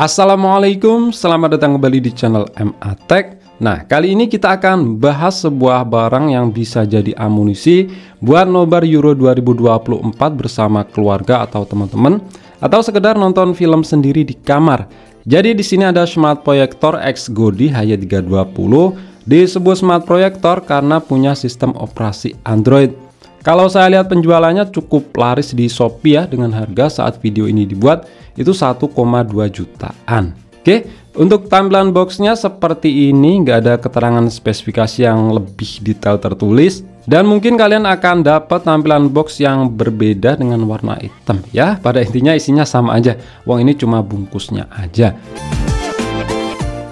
Assalamualaikum, selamat datang kembali di channel MA Tech. Nah, kali ini kita akan bahas sebuah barang yang bisa jadi amunisi buat nobar Euro 2024 bersama keluarga atau teman-teman, atau sekedar nonton film sendiri di kamar. Jadi di sini ada smart projector XGODI H320. Disebut smart projector karena punya sistem operasi Android. Kalau saya lihat penjualannya cukup laris di Shopee ya, dengan harga saat video ini dibuat itu 1,2 jutaan. Oke, untuk tampilan boxnya seperti ini, nggak ada keterangan spesifikasi yang lebih detail tertulis. Dan mungkin kalian akan dapat tampilan box yang berbeda dengan warna hitam ya. Pada intinya isinya sama aja, wong ini cuma bungkusnya aja.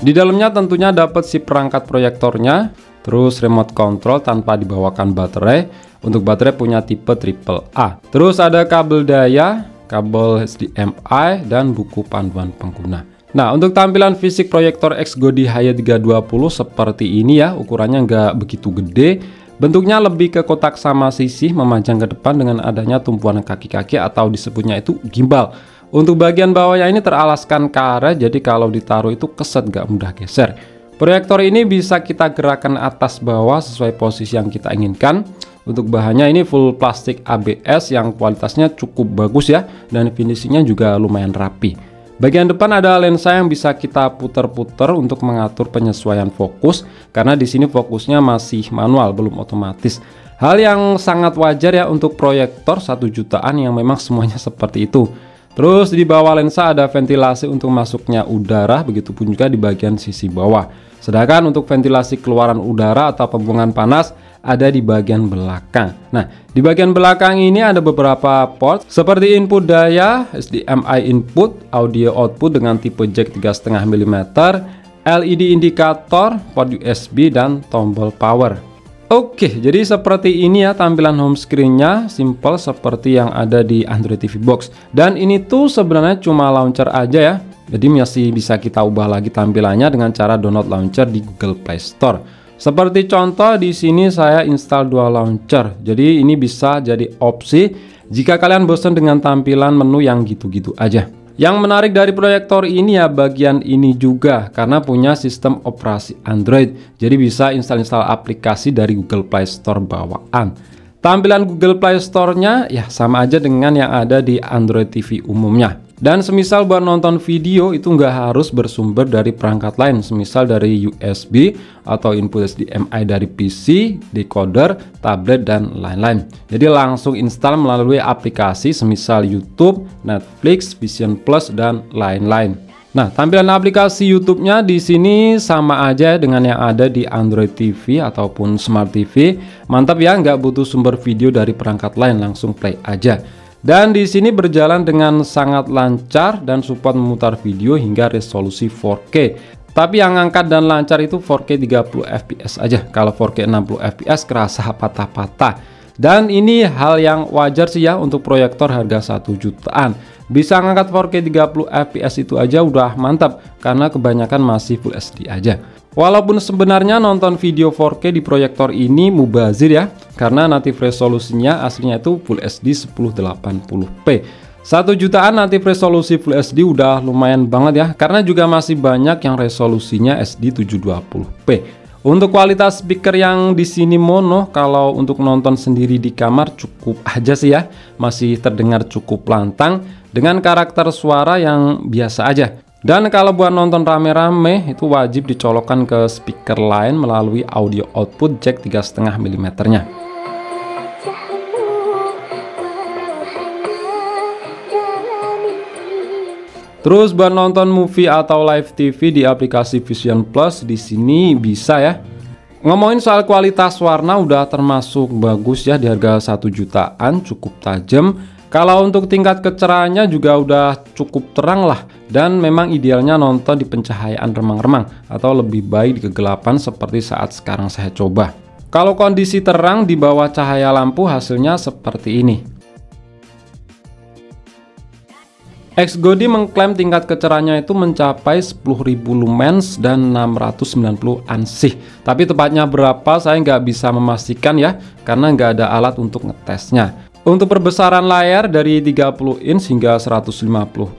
Di dalamnya tentunya dapat si perangkat proyektornya, terus remote control tanpa dibawakan baterai. Untuk baterai punya tipe AAA. Terus ada kabel daya, kabel HDMI, dan buku panduan pengguna. Nah, untuk tampilan fisik proyektor XGODI H320 seperti ini ya, ukurannya nggak begitu gede. Bentuknya lebih ke kotak sama sisi, memanjang ke depan dengan adanya tumpuan kaki-kaki atau disebutnya itu gimbal. Untuk bagian bawahnya ini teralaskan karet, jadi kalau ditaruh itu keset, nggak mudah geser. Proyektor ini bisa kita gerakan atas bawah sesuai posisi yang kita inginkan. Untuk bahannya ini full plastik ABS yang kualitasnya cukup bagus ya, dan finishingnya juga lumayan rapi. Bagian depan ada lensa yang bisa kita putar-putar untuk mengatur penyesuaian fokus, karena di sini fokusnya masih manual, belum otomatis. Hal yang sangat wajar ya untuk proyektor 1 jutaan yang memang semuanya seperti itu. Terus di bawah lensa ada ventilasi untuk masuknya udara, begitupun juga di bagian sisi bawah. Sedangkan untuk ventilasi keluaran udara atau pembuangan panas ada di bagian belakang. Nah, di bagian belakang ini ada beberapa port seperti input daya, HDMI input, audio output dengan tipe jack 3,5 mm, LED indikator, port USB, dan tombol power. Oke, jadi seperti ini ya tampilan home screen-nya, simple seperti yang ada di Android TV Box. Dan ini tuh sebenarnya cuma launcher aja ya. Jadi masih bisa kita ubah lagi tampilannya dengan cara download launcher di Google Play Store. Seperti contoh di sini saya install dua launcher. Jadi ini bisa jadi opsi jika kalian bosan dengan tampilan menu yang gitu-gitu aja. Yang menarik dari proyektor ini ya bagian ini juga, karena punya sistem operasi Android. Jadi bisa install aplikasi dari Google Play Store bawaan. Tampilan Google Play Store-nya ya sama aja dengan yang ada di Android TV umumnya. Dan semisal buat nonton video itu nggak harus bersumber dari perangkat lain, semisal dari USB atau input HDMI dari PC, decoder, tablet, dan lain-lain. Jadi langsung install melalui aplikasi semisal YouTube, Netflix, Vision Plus, dan lain-lain. Nah, tampilan aplikasi YouTube-nya di sini sama aja dengan yang ada di Android TV ataupun Smart TV. Mantap ya, nggak butuh sumber video dari perangkat lain, langsung play aja. Dan di sini berjalan dengan sangat lancar dan support memutar video hingga resolusi 4K. Tapi yang angkat dan lancar itu 4K 30 fps aja. Kalau 4K 60 fps kerasa patah-patah. Dan ini hal yang wajar sih ya untuk proyektor harga 1 jutaan. Bisa ngangkat 4K 30 fps itu aja udah mantap, karena kebanyakan masih Full HD aja. Walaupun sebenarnya nonton video 4K di proyektor ini mubazir ya, karena native resolusinya aslinya itu Full HD 1080p. 1 jutaan native resolusi Full HD udah lumayan banget ya, karena juga masih banyak yang resolusinya SD 720p. Untuk kualitas speaker yang di sini mono, kalau untuk nonton sendiri di kamar cukup aja sih ya, masih terdengar cukup lantang dengan karakter suara yang biasa aja. Dan kalau buat nonton rame-rame itu wajib dicolokkan ke speaker lain melalui audio output jack 3,5 mm nya. Terus buat nonton movie atau live TV di aplikasi Vision Plus di sini bisa ya. Ngomongin soal kualitas warna udah termasuk bagus ya, di harga 1 jutaan, cukup tajam. Kalau untuk tingkat kecerahannya juga udah cukup terang lah, dan memang idealnya nonton di pencahayaan remang-remang atau lebih baik di kegelapan seperti saat sekarang saya coba. Kalau kondisi terang di bawah cahaya lampu hasilnya seperti ini. XGODI mengklaim tingkat kecerahannya itu mencapai 10.000 lumens dan 690 ansih. Tapi tepatnya berapa saya nggak bisa memastikan ya, karena nggak ada alat untuk ngetesnya. Untuk perbesaran layar dari 30 inch hingga 150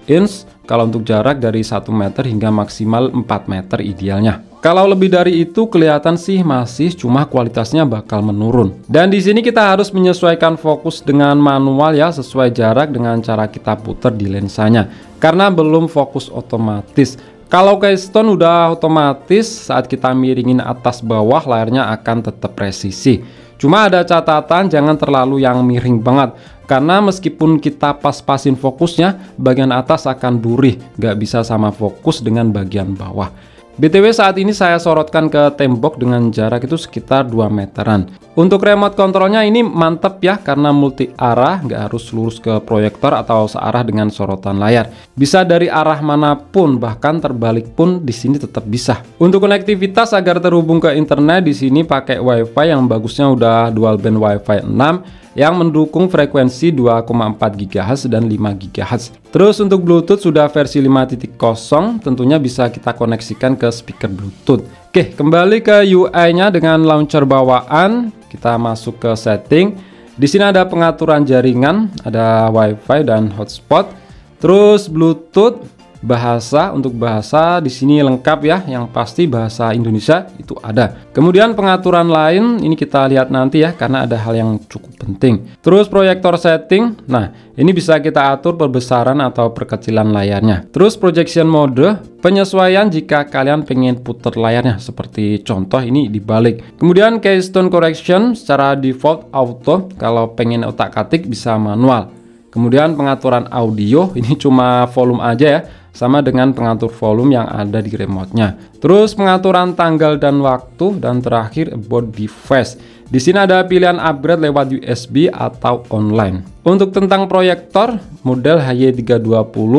inch, kalau untuk jarak dari 1 meter hingga maksimal 4 meter idealnya. Kalau lebih dari itu kelihatan sih masih, cuma kualitasnya bakal menurun. Dan di sini kita harus menyesuaikan fokus dengan manual ya, sesuai jarak dengan cara kita putar di lensanya. Karena belum fokus otomatis. Kalau Keystone udah otomatis, saat kita miringin atas bawah layarnya akan tetap presisi. Cuma ada catatan, jangan terlalu yang miring banget, karena meskipun kita pas-pasin fokusnya, bagian atas akan durih, nggak bisa sama fokus dengan bagian bawah. BTW saat ini saya sorotkan ke tembok dengan jarak itu sekitar 2 meteran. Untuk remote kontrolnya ini mantep ya, karena multi arah, nggak harus lurus ke proyektor atau searah dengan sorotan layar. Bisa dari arah manapun, bahkan terbalik pun di sini tetap bisa. Untuk konektivitas agar terhubung ke internet, di sini pakai WiFi yang bagusnya udah dual band WiFi 6 yang mendukung frekuensi 2,4 GHz dan 5 GHz. Terus untuk Bluetooth sudah versi 5.0, tentunya bisa kita koneksikan ke speaker Bluetooth. Oke, kembali ke UI-nya dengan launcher bawaan, kita masuk ke setting. Di sini ada pengaturan jaringan, ada WiFi dan hotspot. Terus Bluetooth, bahasa, untuk bahasa di sini lengkap ya, yang pasti bahasa Indonesia itu ada. Kemudian pengaturan lain ini kita lihat nanti ya, karena ada hal yang cukup penting. Terus proyektor setting, nah ini bisa kita atur perbesaran atau perkecilan layarnya. Terus projection mode, penyesuaian jika kalian pengen putar layarnya, seperti contoh ini dibalik. Kemudian keystone correction secara default auto, kalau pengen otak-atik bisa manual. Kemudian pengaturan audio, ini cuma volume aja ya, sama dengan pengatur volume yang ada di remote-nya. Terus pengaturan tanggal dan waktu, dan terakhir about device. Di sini ada pilihan upgrade lewat USB atau online. Untuk tentang proyektor, model HY320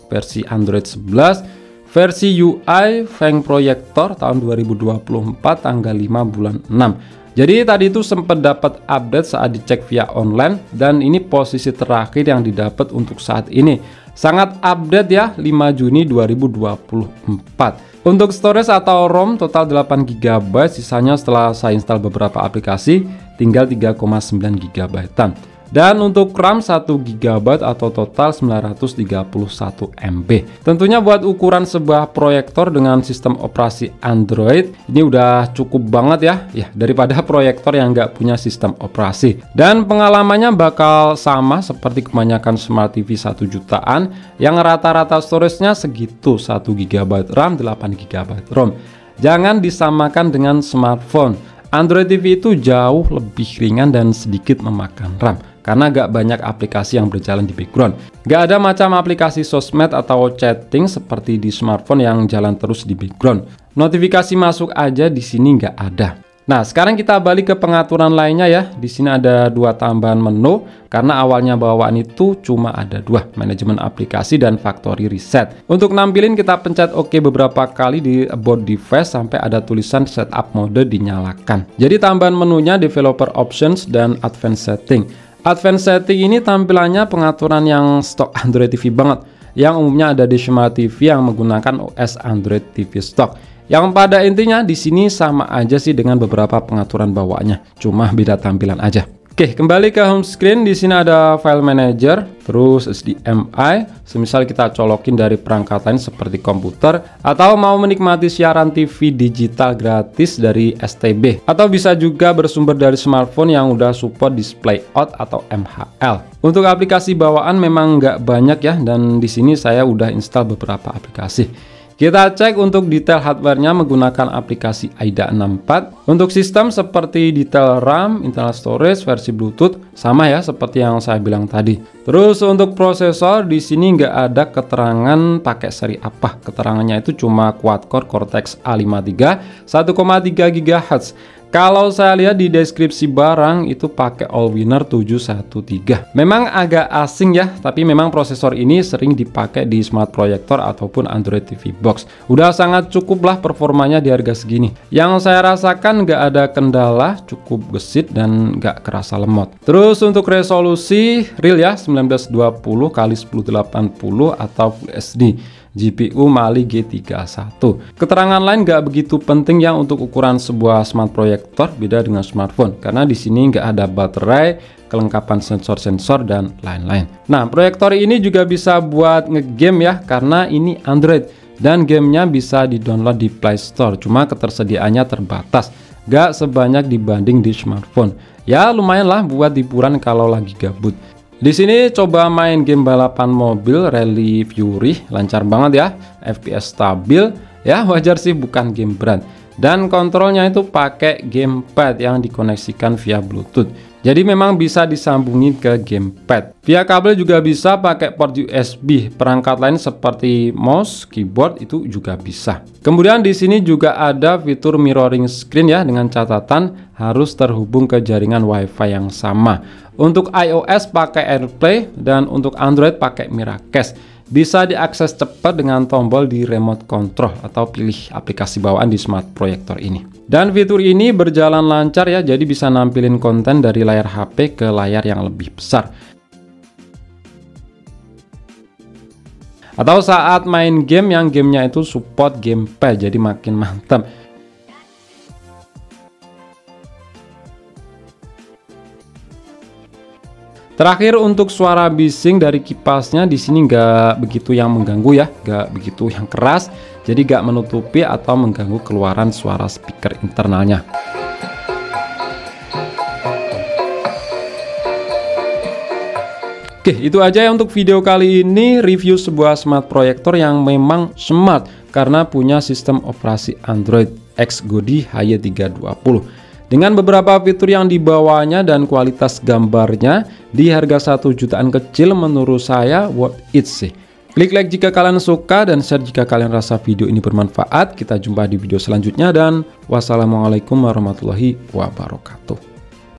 versi Android 11, versi UI Feng Proyektor tahun 2024 tanggal 5 bulan 6. Jadi tadi itu sempat dapat update saat dicek via online, dan ini posisi terakhir yang didapat untuk saat ini. Sangat update ya, 5 Juni 2024. Untuk storage atau ROM total 8 GB, sisanya setelah saya install beberapa aplikasi tinggal 3,9 GB-an. Dan untuk RAM 1 GB atau total 931 MB. Tentunya buat ukuran sebuah proyektor dengan sistem operasi Android, ini udah cukup banget ya, daripada proyektor yang nggak punya sistem operasi. Dan pengalamannya bakal sama seperti kebanyakan Smart TV 1 jutaan, yang rata-rata storage-nya segitu, 1 GB RAM, 8 GB ROM. Jangan disamakan dengan smartphone. Android TV itu jauh lebih ringan dan sedikit memakan RAM, karena gak banyak aplikasi yang berjalan di background. Gak ada macam aplikasi sosmed atau chatting seperti di smartphone yang jalan terus di background. Notifikasi masuk aja di sini gak ada. Nah, sekarang kita balik ke pengaturan lainnya ya. Di sini ada 2 tambahan menu, karena awalnya bawaan itu cuma ada 2, manajemen aplikasi dan factory reset. Untuk nampilin kita pencet OK beberapa kali di about device sampai ada tulisan setup mode dinyalakan. Jadi tambahan menunya developer options dan advanced setting. Advanced setting ini tampilannya pengaturan yang stok Android TV banget, yang umumnya ada di Smart TV yang menggunakan OS Android TV stock. Yang pada intinya di sini sama aja sih dengan beberapa pengaturan bawaannya, cuma beda tampilan aja. Oke, kembali ke home screen. Di sini ada file manager, terus HDMI. Semisal kita colokin dari perangkat lain seperti komputer, atau mau menikmati siaran TV digital gratis dari STB, atau bisa juga bersumber dari smartphone yang udah support display out atau MHL. Untuk aplikasi bawaan memang nggak banyak ya, dan di sini saya udah install beberapa aplikasi. Kita cek untuk detail hardware-nya menggunakan aplikasi AIDA 64. Untuk sistem seperti detail RAM, internal storage, versi Bluetooth sama ya seperti yang saya bilang tadi. Terus untuk prosesor di sini nggak ada keterangan pakai seri apa. Keterangannya itu cuma quad-core Cortex A53 1,3 GHz. Kalau saya lihat di deskripsi barang itu pakai Allwinner 713. Memang agak asing ya, tapi memang prosesor ini sering dipakai di smart proyektor ataupun Android TV box. Udah sangat cukup lah performanya di harga segini. Yang saya rasakan nggak ada kendala, cukup gesit dan nggak kerasa lemot. Terus untuk resolusi real ya 1920 x 1080 atau Full HD. GPU Mali G31. Keterangan lain nggak begitu penting ya untuk ukuran sebuah smart proyektor, beda dengan smartphone karena di sini nggak ada baterai, kelengkapan sensor-sensor dan lain-lain. Nah, proyektor ini juga bisa buat ngegame ya karena ini Android dan gamenya bisa di-download di Play Store, cuma ketersediaannya terbatas, gak sebanyak dibanding di smartphone. Ya lumayan lah buat hiburan kalau lagi gabut. Di sini coba main game balapan mobil Rally Fury, lancar banget ya, FPS stabil, ya wajar sih bukan game berat. Dan kontrolnya itu pakai gamepad yang dikoneksikan via Bluetooth. Jadi memang bisa disambungin ke gamepad. Via kabel juga bisa pakai port USB. Perangkat lain seperti mouse, keyboard itu juga bisa. Kemudian di sini juga ada fitur mirroring screen ya, dengan catatan harus terhubung ke jaringan WiFi yang sama. Untuk iOS pakai AirPlay dan untuk Android pakai Miracast. Bisa diakses cepat dengan tombol di remote control atau pilih aplikasi bawaan di smart proyektor ini. Dan fitur ini berjalan lancar ya, jadi bisa nampilin konten dari layar HP ke layar yang lebih besar. Atau saat main game yang gamenya itu support gamepad, jadi makin mantap. Terakhir untuk suara bising dari kipasnya di sini nggak begitu yang mengganggu ya, nggak begitu yang keras, jadi nggak menutupi atau mengganggu keluaran suara speaker internalnya. Oke, itu aja ya untuk video kali ini, review sebuah smart proyektor yang memang smart karena punya sistem operasi Android X Godi Hy320. Dengan beberapa fitur yang dibawanya dan kualitas gambarnya di harga 1 jutaan kecil, menurut saya worth it sih. Klik like jika kalian suka dan share jika kalian rasa video ini bermanfaat. Kita jumpa di video selanjutnya dan wassalamualaikum warahmatullahi wabarakatuh.